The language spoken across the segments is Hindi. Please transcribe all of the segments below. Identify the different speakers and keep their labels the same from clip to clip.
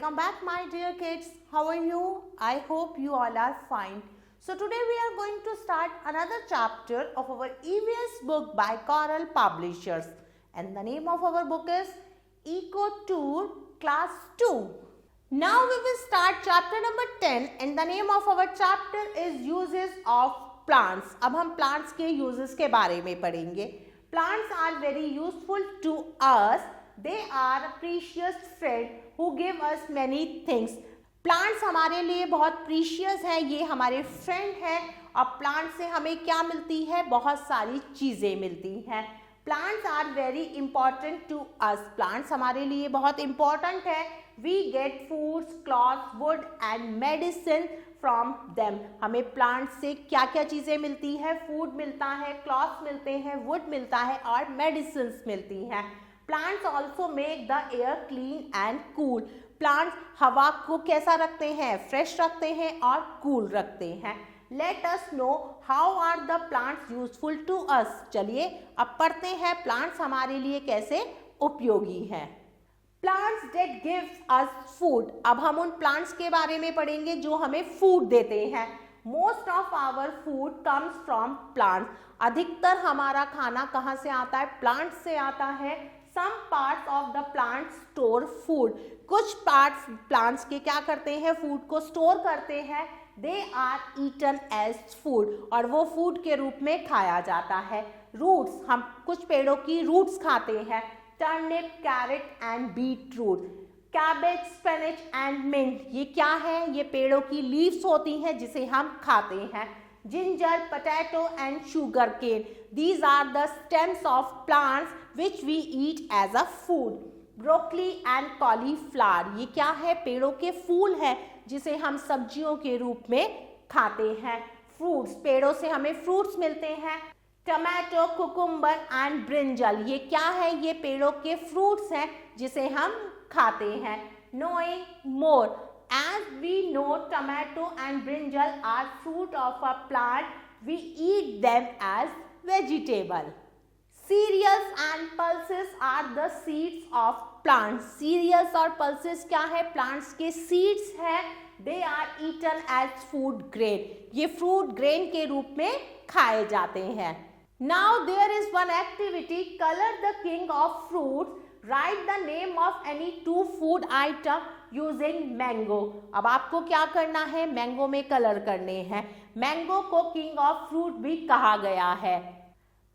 Speaker 1: welcome back my dear kids. How are you? I hope you all are fine. So today we are going to start another chapter of our EVS book by Coral Publishers, and the name of our book is Eco Tour Class 2. Now we will start chapter number 10 and the name of our chapter is Uses of Plants. अब हम plants के uses के बारे में पढ़ेंगे. Plants are very useful to us. They are a precious friend who give us many things. Plants हमारे लिए बहुत precious है, ये हमारे friend है और plants से हमें क्या मिलती है? बहुत सारी चीज़ें मिलती हैं. Plants are very important to us. Plants हमारे लिए बहुत important है. We get foods, clothes, wood and medicine from them. हमें plants से क्या क्या चीज़ें मिलती है? Food मिलता है, cloths मिलते हैं, wood मिलता है और medicines मिलती हैं. Plants also make the air clean and cool. Plants हवा को कैसा रखते हैं? Fresh रखते हैं और cool रखते हैं. Let us know how are the plants useful to us. चलिए अब पढ़ते हैं plants हमारे लिए कैसे उपयोगी हैं. Plants that gives us food. अब हम उन plants के बारे में पढ़ेंगे जो हमें food देते हैं. Most of our food comes from plants. अधिकतर हमारा खाना कहाँ से आता है? Plants से आता है. Some parts of the plant store food. कुछ parts plants के क्या करते हैं? Food को store करते हैं. They are eaten as food. और वो food के रूप में खाया जाता है. Roots, हम कुछ पेड़ों की roots खाते हैं. Turnip, carrot and beetroot. Cabbage, spinach and mint. ये क्या है? ये पेड़ों की leaves होती हैं जिसे हम खाते हैं. Ginger, potato and sugar cane. These are the stems of plants which we eat as a food. Broccoli and cauliflower. ये क्या है? पेड़ों के फूल हैं जिसे हम सब्जियों के रूप में खाते हैं. Fruits, पेड़ों से हमें fruits मिलते हैं. Tomato, cucumber and brinjal. ये क्या है? ये पेड़ों के fruits हैं जिसे हम खाते हैं. Knowing more. As we know, tomato and brinjal are fruit of a plant. We eat them as vegetable. Cereals and pulses are the seeds of plants. Cereals और pulses क्या है? Plants के seeds हैं. They are eaten as food grain. ये fruit grain के रूप में खाए जाते हैं. Now there is one activity. Color the king of fruits. Write the name of any two food item using mango. अब आपको क्या करना है? मैंगो में कलर करने हैं. मैंगो को किंग ऑफ फ्रूट भी कहा गया है.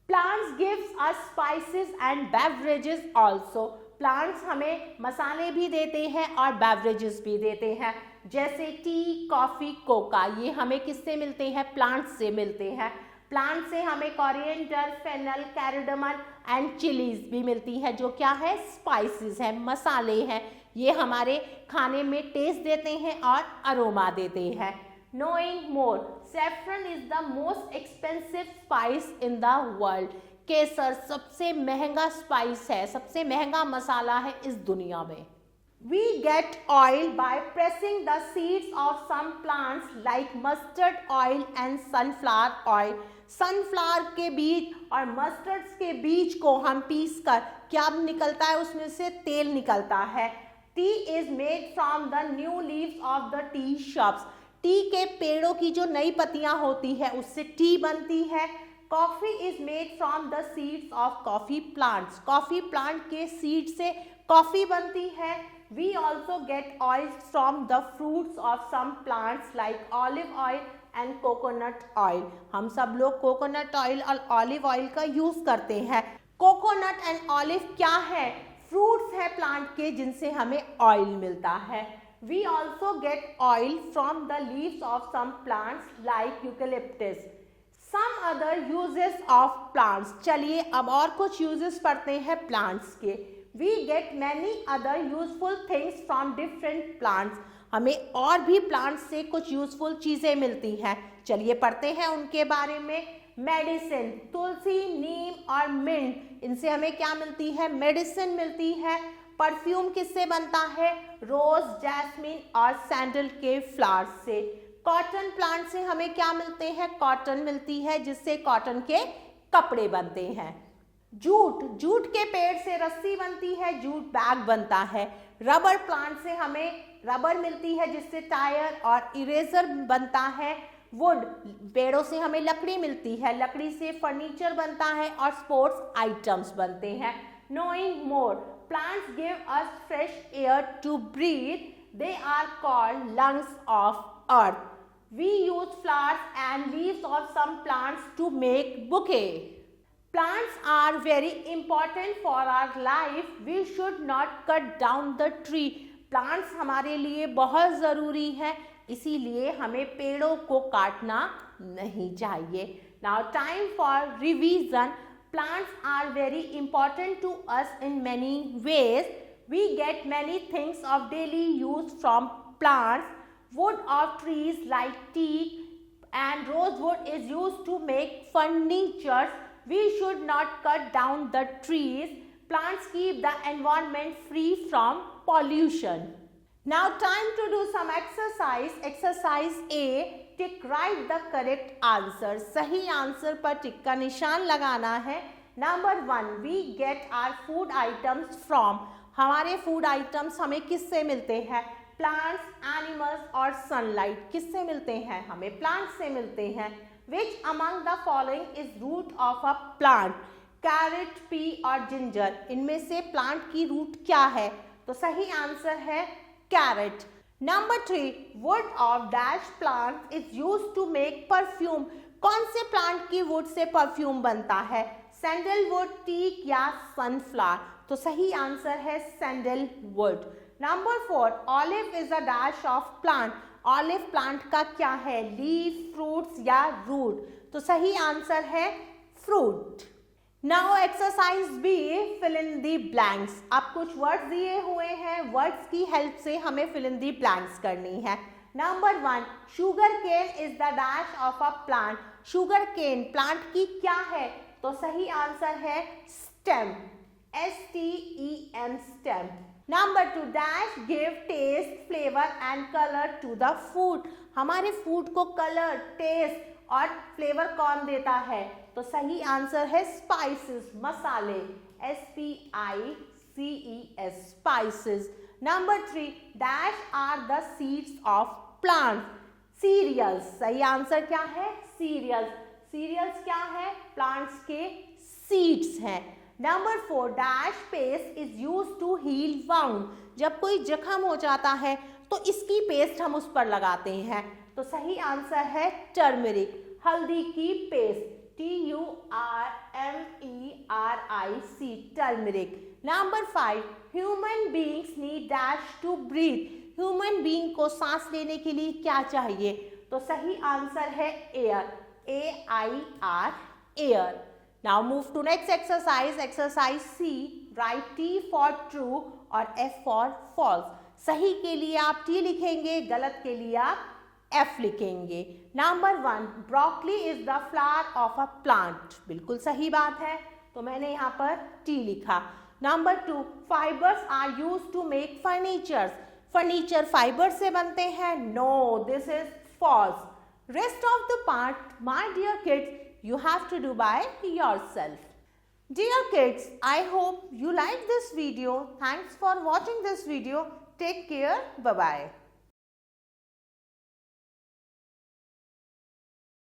Speaker 1: Plants gives us spices and beverages also. Plants हमें मसाले भी देते हैं और beverages भी देते हैं. जैसे टी, कॉफी, कोका. ये हमें किससे मिलते हैं? प्लांट्स से मिलते हैं. प्लांट से हमें कोरिएंडर, फेनल, कैरडमम एंड चिलीज भी मिलती है जो क्या है? स्पाइसेस है, मसाले हैं. ये हमारे खाने में टेस्ट देते हैं और अरोमा देते हैं. Knowing more. Saffron is the most expensive spice in the world. केसर सबसे महंगा स्पाइस है, सबसे महंगा मसाला है इस दुनिया में. We get oil by pressing the seeds of some plants like mustard oil and sunflower oil. Sunflower के बीज और मस्टर्ड के बीज को हम पीस कर क्या निकलता है? उसमें से तेल निकलता है. T is made from the new leaves of the T shrubs. T के पेड़ों की जो नई पत्तियां होती है उससे टी बनती है. Coffee is made from the seeds of coffee plants. Coffee plant के सीड से कॉफी बनती है. We also get oils from the fruits of some plants like olive oil and coconut oil. हम सब लोग coconut oil और olive oil का यूज करते हैं. coconut and olive क्या है? फ्रूट्स है प्लांट के जिनसे हमें ऑयल मिलता है. We also get oil from the leaves of some plants like eucalyptus. Some other uses of plants. चलिए अब और कुछ uses पढ़ते हैं plants के. We get many other useful things from different plants. हमें और भी plants से कुछ useful चीज़ें मिलती हैं. चलिए पढ़ते हैं उनके बारे में. मेडिसिन, तुलसी, नीम और मिंट, इनसे हमें क्या मिलती है? मेडिसिन मिलती है. परफ्यूम किससे बनता है? रोज, जैस्मिन और सैंडल के फ्लावर्स से. कॉटन प्लांट से हमें क्या मिलते हैं? कॉटन मिलती है जिससे कॉटन के कपड़े बनते हैं. जूट, जूट के पेड़ से रस्सी बनती है, जूट बैग बनता है. रबर प्लांट से हमें रबर मिलती है जिससे टायर और इरेजर बनता है। वुड, पेड़ों से हमें लकड़ी मिलती है, लकड़ी से फर्नीचर बनता है और स्पोर्ट्स आइटम्स बनते हैं। Knowing more, plants give us fresh air to breathe, they are called lungs of Earth. We use flowers and leaves of some plants to make bouquet. Plants are very important for our life. We should not cut down the tree. Plants हमारे लिए बहुत ज़रूरी है, इसीलिए हमें पेड़ों को काटना नहीं चाहिए। Now time for revision. Plants are very important to us in many ways. We get many things of daily use from plants. Wood of trees like teak and rosewood is used to make furniture. We should not cut down the trees. Plants keep the environment free from pollution. Now time to do some exercise. Exercise A. Tick, write the correct answer. सही आंसर पर टिक का निशान लगाना है। Number 1. We get our food items from. हमारे food items हमें किससे मिलते हैं? Plants, animals और sunlight. किससे मिलते हैं? हमें plants से मिलते हैं। Which among the following is root of a plant? Carrot, pea और ginger. इनमें से plant की root क्या है? तो सही आंसर है carrot. Number 3. Wood of dash plant is used to make perfume. कौन से plant की wood से perfume बनता है? Sandalwood, teak या sunflower. तो सही आंसर है sandalwood. Number 4. Olive is a dash of plant. Olive plant का क्या है? लीफ, फ्रूट्स या रूट? तो सही आंसर है fruit. Now exercise B, fill in the blanks. आप कुछ वर्ड्स दिए हुए हैं, वर्ड्स की हेल्प से हमें फिल इन दी ब्लैंक्स करनी है। Number 1, sugar cane is the dash of a plant. Sugar cane plant की क्या है? तो सही आंसर है stem, STEM, stem. Number 2, dash give taste, flavor and color to the food. हमारे फूड को कलर, टेस्ट और फ्लेवर कौन देता है? तो सही आंसर है स्पाइसेस, मसाले, SPICES, spices. Number 3, dash are the seeds of plants. Cereals, सही आंसर क्या है? सीरियल्स। सीरियल्स क्या है? प्लांट्स के सीड्स हैं। Number 4, dash paste is use to heal wound. जब कोई जख्म हो जाता है तो इसकी पेस्ट हम उस पर लगाते हैं। तो सही आंसर है टर्मरिक, हल्दी की paste, TURMERIC, turmeric. Number 5, human beings need dash to breathe. Human being को सांस लेने के लिए क्या चाहिए? तो सही आंसर है air, AIR, air. Now move to next exercise. Exercise C. Write T for true और F for false. सही के लिए आप T लिखेंगे, गलत के लिए आप F लिखेंगे। Number 1, broccoli is the flower of a plant. बिल्कुल सही बात है, तो मैंने यहाँ पर T लिखा। Number 2, fibers are used to make furniture. Furniture fiber से बनते हैं। No, this is false. Rest of the part, my dear kids, you have to do by yourself. Dear kids, I hope you like this video. Thanks for watching this video. Take care. Bye-bye.